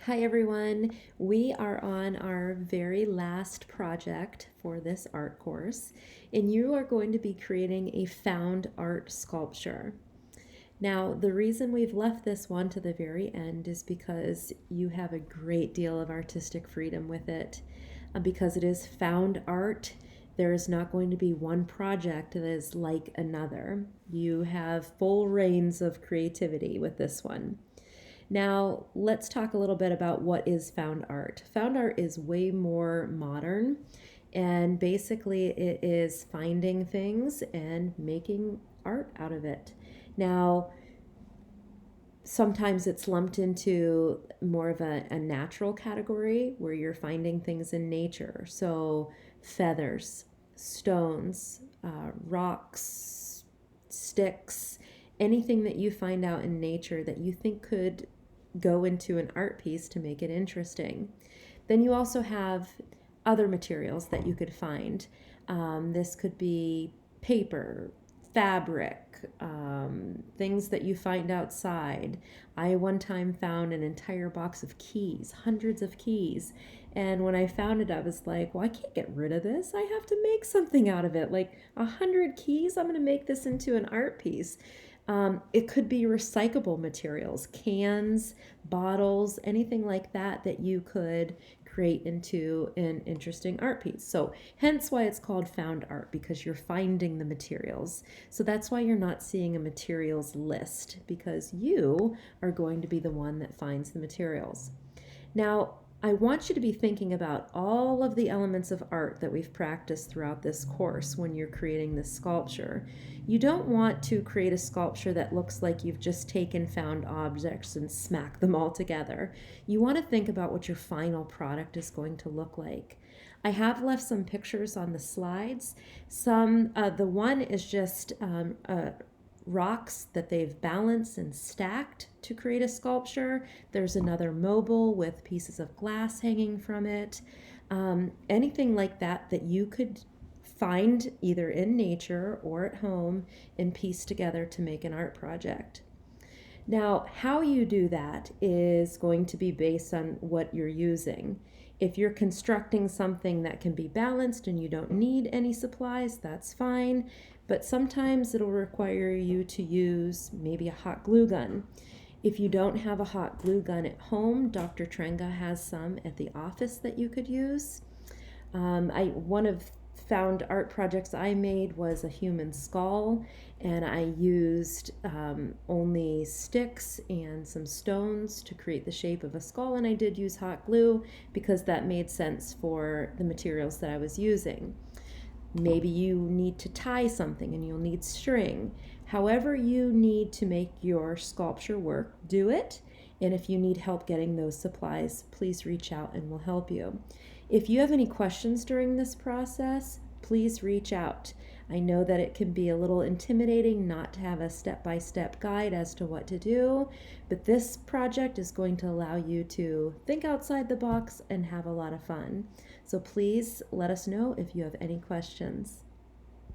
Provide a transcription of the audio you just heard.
Hi everyone. We are on our very last project for this art course, and you are going to be creating a found art sculpture. Now, the reason we've left this one to the very end is because you have a great deal of artistic freedom with it. Because it is found art, there is not going to be one project that is like another. You have full reins of creativity with this one. Now, let's talk a little bit about what is found art. Found art is way more modern, and basically, it is finding things and making art out of it. Now, sometimes it's lumped into more of a natural category where you're finding things in nature. So, feathers, stones, rocks, sticks, anything that you find out in nature that you think could go into an art piece to make it interesting. Then you also have other materials that you could find. This could be paper, fabric, things that you find outside. I one time found an entire box of keys, hundreds of keys. And when I found it, I was like, well, I can't get rid of this. I have to make something out of it. Like 100 keys, I'm going to make this into an art piece. It could be recyclable materials, cans, bottles, anything like that that you could create into an interesting art piece. So hence why it's called found art, because you're finding the materials. So that's why you're not seeing a materials list, because you are going to be the one that finds the materials. Now, I want you to be thinking about all of the elements of art that we've practiced throughout this course when you're creating this sculpture. You don't want to create a sculpture that looks like you've just taken found objects and smacked them all together. You want to think about what your final product is going to look like. I have left some pictures on the slides. The one is just rocks that they've balanced and stacked to create a sculpture. There's another mobile with pieces of glass hanging from it. Anything like that that you could find either in nature or at home and piece together to make an art project. Now, how you do that is going to be based on what you're using. If you're constructing something that can be balanced and you don't need any supplies, that's fine. But sometimes it'll require you to use maybe a hot glue gun. If you don't have a hot glue gun at home, Dr. Trenga has some at the office that you could use. One of found art projects I made was a human skull, and I used only sticks and some stones to create the shape of a skull, and I did use hot glue because that made sense for the materials that I was using. Maybe you need to tie something and you'll need string. However you need to make your sculpture work, do it. And if you need help getting those supplies, please reach out and we'll help you. If you have any questions during this process, please reach out. I know that it can be a little intimidating not to have a step-by-step guide as to what to do, but this project is going to allow you to think outside the box and have a lot of fun. So please let us know if you have any questions.